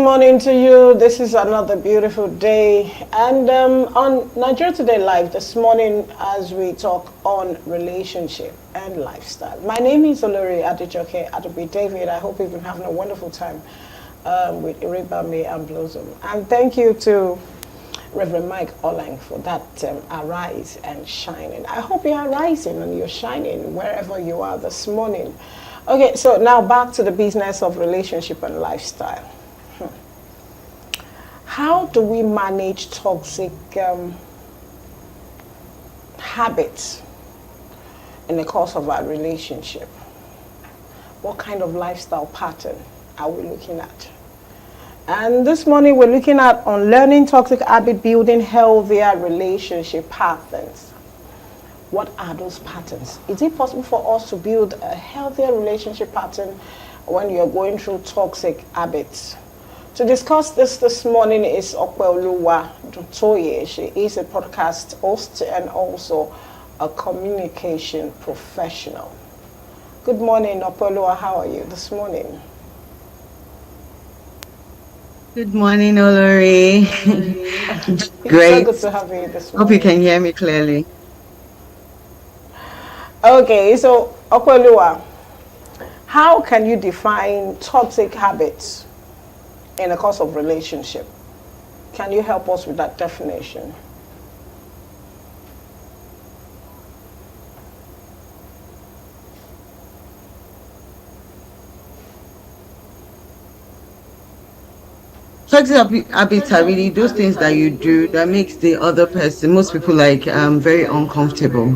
Morning to you. This is another beautiful day, and on Nigeria Today Live this morning, as we talk on relationship and lifestyle. My name is Olori Adejoke Adobe David. I hope you've been having a wonderful time with Iribame and Blossom. And thank you to Reverend Mike Olang for that arise and shining. I hope you are rising and you're shining wherever you are this morning. Okay, so now back to the business of relationship and lifestyle. How do we manage toxic habits in the course of our relationship? What kind of lifestyle pattern are we looking at? And this morning we're looking at on learning toxic habit, building healthier relationship patterns. What are those patterns? Is it possible for us to build a healthier relationship pattern when you're going through toxic habits? To discuss this morning is Opeoluwa Dutoye. She is a podcast host and also a communication professional. Good morning, Opeoluwa. How are you this morning? Good morning, Olori. Great. Great. So good to have you this Hope you morning. can hear me clearly. Okay, so Opeoluwa, how can you define toxic habits in the course of relationship? Can you help us with that definition? Toxic habits are really those things that you do that makes the other person, most people like very uncomfortable.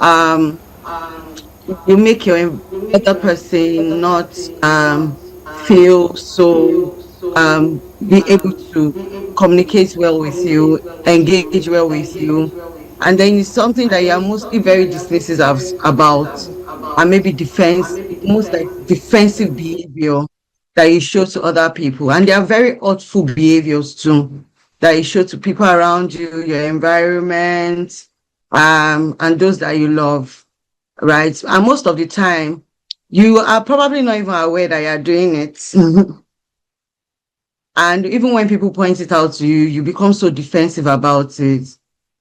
Um, you make your other person not feel so be able to communicate well with you, engage well with you, and then it's something that you are mostly very dismissive about, and maybe most like defensive behavior that you show to other people, and they are very hurtful behaviors too that you show to people around you, your environment, and those that you love, right? And most of the time, you are probably not even aware that you're doing it. And even when people point it out to you, you become so defensive about it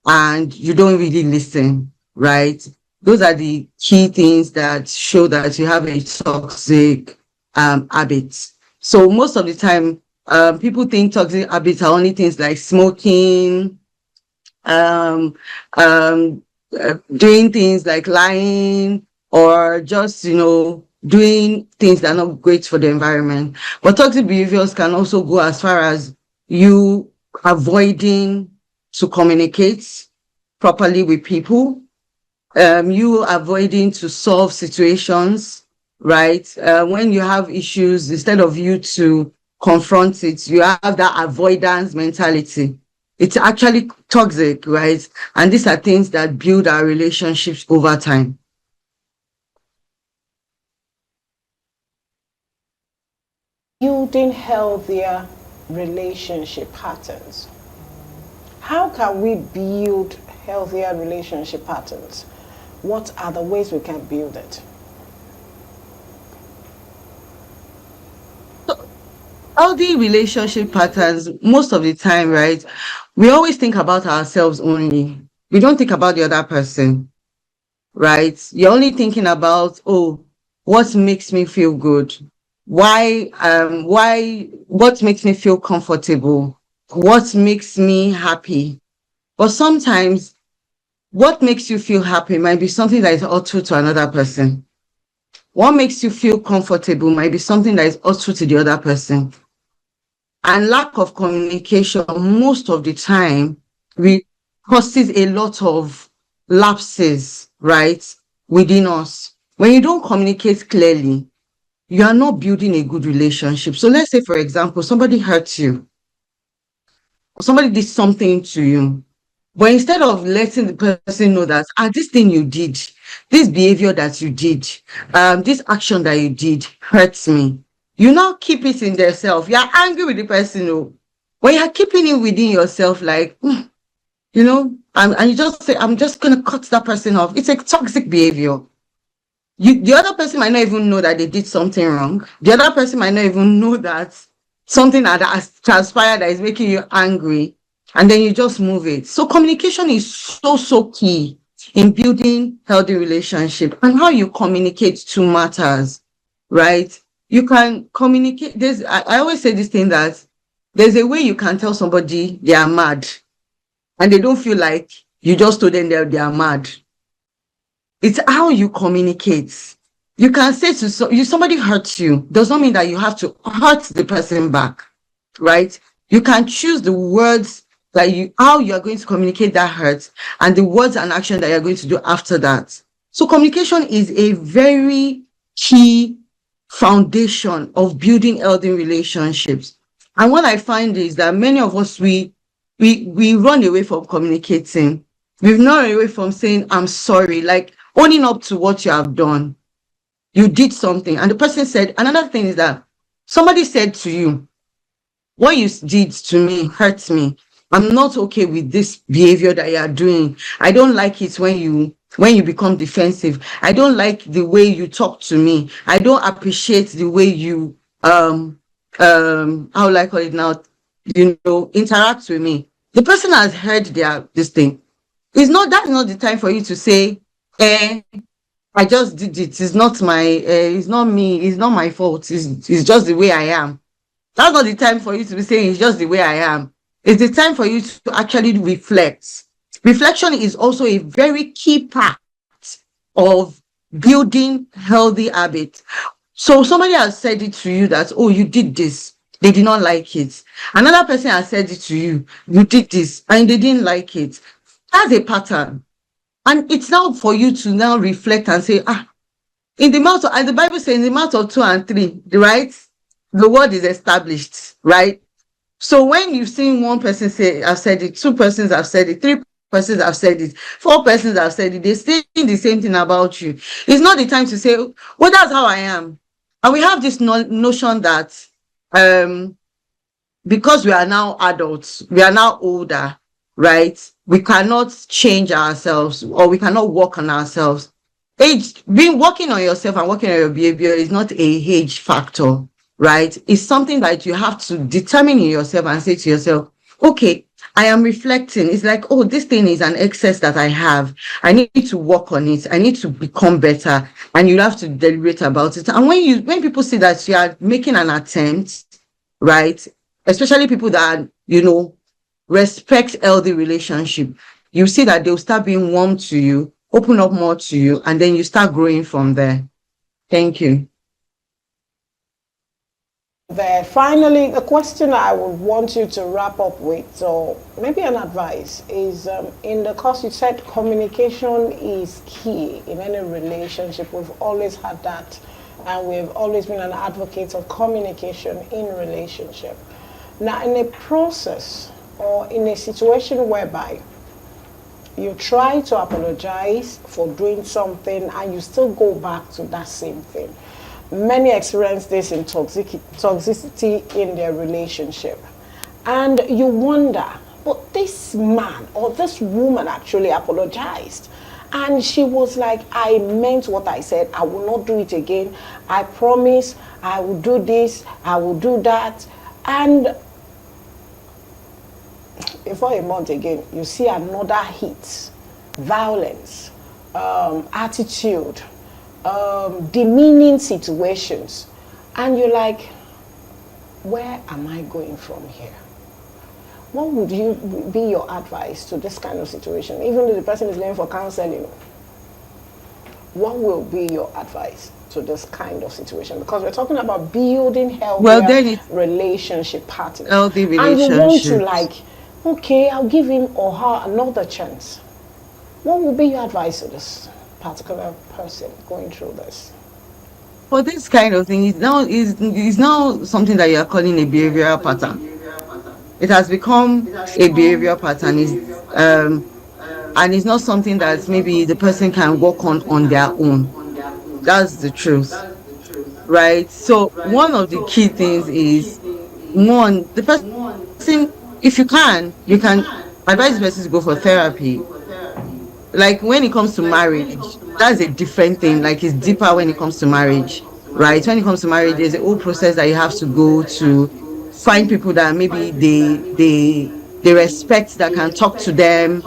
and you don't really listen, right? Those are the key things that show that you have a toxic habit. So most of the time, people think toxic habits are only things like smoking, um, um, doing things like lying, or just, doing things that are not great for the environment. But toxic behaviors can also go as far as you avoiding to communicate properly with people, you avoiding to solve situations, right? When you have issues, instead of you to confront it, you have that avoidance mentality. It's actually toxic, right? And these are things that build our relationships over time. Building healthier relationship patterns. How can we build healthier relationship patterns? What are the ways we can build it? Healthy relationship patterns, most of the time, right? We always think about ourselves only. We don't think about the other person, right? You're only thinking about, oh, what makes me feel good? What makes me feel comfortable? What makes me happy? But sometimes what makes you feel happy might be something that is hurtful to another person. What makes you feel comfortable might be something that is hurtful to the other person. And lack of communication, most of the time, causes a lot of lapses, right, within us. When you don't communicate clearly, you are not building a good relationship. So let's say, for example, somebody hurt you, somebody did something to you, but instead of letting the person know that, this thing you did, this behavior that you did, this action that you did hurts me, you now keep it in yourself. You're angry with the person. Oh, when you're keeping it within yourself, like, and you just say, I'm just going to cut that person off. It's a toxic behavior. The other person might not even know that they did something wrong. The other person might not even know that something that has transpired that is making you angry, and then you just move it. So communication is so key in building healthy relationship, and how you communicate too matters, right? You can communicate. I always say this thing that there's a way you can tell somebody they are mad and they don't feel like you just told them they are mad. It's how you communicate. You can say to somebody hurts you, does not mean that you have to hurt the person back, right? You can choose the words that how you are going to communicate that hurt, and the words and action that you're going to do after that. So communication is a very key foundation of building healthy relationships. And what I find is that many of us, we run away from communicating. We've run away from saying, I'm sorry, like owning up to what you have done. You did something. And the person said, another thing is that somebody said to you, what you did to me hurts me. I'm not okay with this behavior that you are doing. I don't like it when you become defensive. I don't like the way you talk to me. I don't appreciate the way you how will I call it now, interact with me. The person has heard this thing. That's not the time for you to say, I just did it. It's not it's not me. It's not my fault. It's just the way I am. That's not the time for you to be saying it's just the way I am. It's the time for you to actually reflect. Reflection is also a very key part of building healthy habits. So somebody has said it to you that, oh, you did this. They did not like it. Another person has said it to you. You did this and they didn't like it. That's a pattern. And it's now for you to now reflect and say, in the mouth of, as the Bible says, in the mouth of 2 and 3, right? The word is established, right? So when you've seen one person say, I've said it, 2 persons have said it, 3 persons have said it, 4 persons have said it, they're saying the same thing about you. It's not the time to say, well, that's how I am. And we have this notion that because we are now adults, we are now older, right? We cannot change ourselves, or we cannot work on ourselves. Working on yourself and working on your behavior is not a age factor, right? It's something that you have to determine in yourself and say to yourself, okay, I am reflecting. It's like, oh, this thing is an excess that I have. I need to work on it. I need to become better. And you have to deliberate about it. And when people see that you are making an attempt, right? Especially people that, respect healthy relationship, you see that they'll start being warm to you, open up more to you, and then you start growing from there. Thank you. Finally, the question I would want you to wrap up with, or maybe an advice, is in the course you said communication is key in any relationship. We've always had that, and we've always been an advocate of communication in relationship. Now, in a process or in a situation whereby you try to apologize for doing something and you still go back to that same thing. Many experience this in toxicity in their relationship. And you wonder, but this man or this woman actually apologized. And she was like, I meant what I said. I will not do it again. I promise I will do this. I will do that. And before a month again, you see another hit, violence, attitude, demeaning situations, and you're like, where am I going from here? What would be your advice to this kind of situation, even though the person is going for counseling? What will be your advice to this kind of situation? Because we're talking about building healthy relationship partners. Healthy relationships. And you want to okay, I'll give him or her another chance. What would be your advice to this particular person going through this? For this kind of thing, is now something that you are calling a behavioral pattern. It has become a behavioral pattern. And it's not something that maybe the person can work on their own. That's the truth, right? So one of the key things is, one, the person, if you can advise the person to go for therapy. Like when it comes to marriage, that's a different thing. Like it's deeper when it comes to marriage, right? When it comes to marriage, there's a whole process that you have to go to find people that maybe they respect, that can talk to them.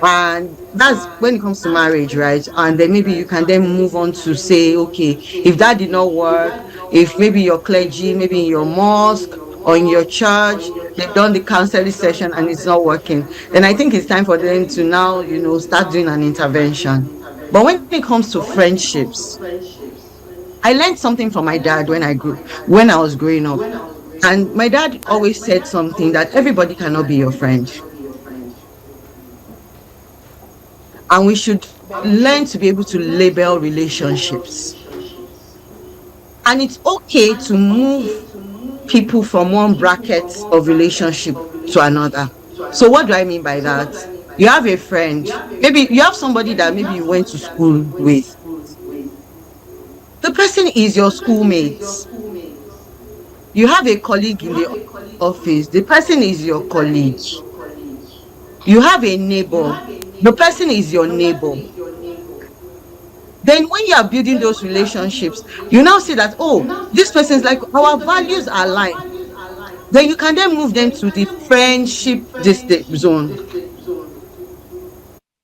And that's when it comes to marriage, right? And then maybe you can then move on to say, okay, if that did not work, if maybe your clergy, maybe in your mosque or in your church, they've done the counseling session and it's not working, then I think it's time for them to now, start doing an intervention. But when it comes to friendships, I learned something from my dad when I was growing up. And my dad always said something, that everybody cannot be your friend. And we should learn to be able to label relationships. And it's okay to move people from one bracket of relationship to another. So what do I mean by that? You have a friend, maybe you have somebody that maybe you went to school with. The person is your schoolmate. You have a colleague in the office. The person is your colleague. You have a neighbor. The person is your neighbor. Then when you are building those relationships, you now see that, oh, this person is like, our values are aligned. Then you can then move them to the friendship distance zone.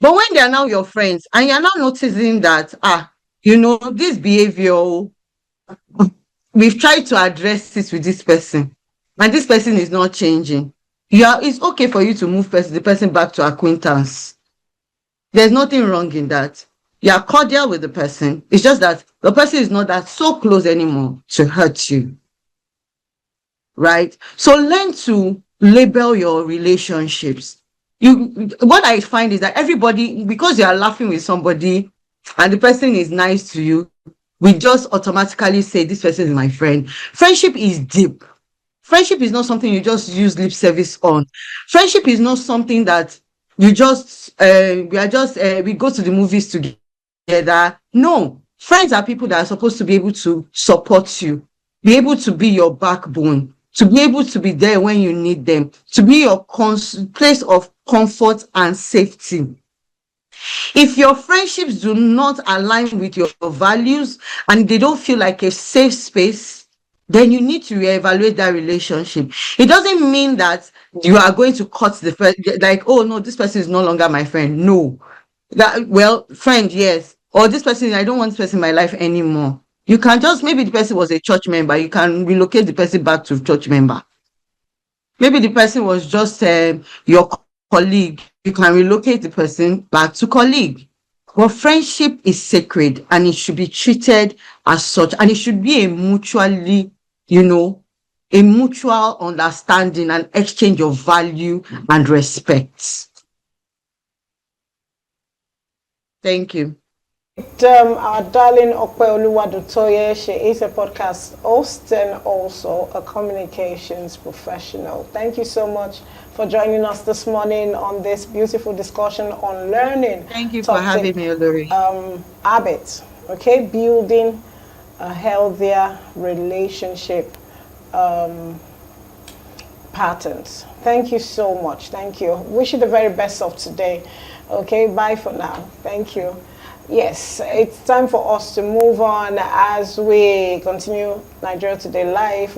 But when they are now your friends and you're now noticing that, this behavior, we've tried to address this with this person and this person is not changing. It's okay for you to move the person back to acquaintance. There's nothing wrong in that. You are cordial with the person. It's just that the person is not that so close anymore to hurt you. Right? So learn to label your relationships. What I find is that everybody, because you are laughing with somebody and the person is nice to you, we just automatically say this person is my friend. Friendship is deep. Friendship is not something you just use lip service on. Friendship is not something that you just we go to the movies together. No, friends are people that are supposed to be able to support you, be able to be your backbone, to be able to be there when you need them, to be your place of comfort and safety. If your friendships do not align with your values and they don't feel like a safe space, then you need to reevaluate that relationship. It doesn't mean that you are going to cut the friend, like, oh no, this person is no longer my friend. No. Friend, yes. Or this person, I don't want this person in my life anymore. You can just, maybe the person was a church member, you can relocate the person back to church member. Maybe the person was just your colleague, you can relocate the person back to colleague. But friendship is sacred and it should be treated as such, and it should be a mutual understanding and exchange of value and respect. Thank you. Our darling Opeoluwa Dutoye, she is a podcast host and also a communications professional. Thank you so much for joining us this morning on this beautiful discussion on learning. Thank you for having me, Olori. Habits, okay, building a healthier relationship patterns. Thank you so much. Thank you. Wish you the very best of today. Okay, bye for now. Thank you. Yes, it's time for us to move on as we continue Nigeria Today Live.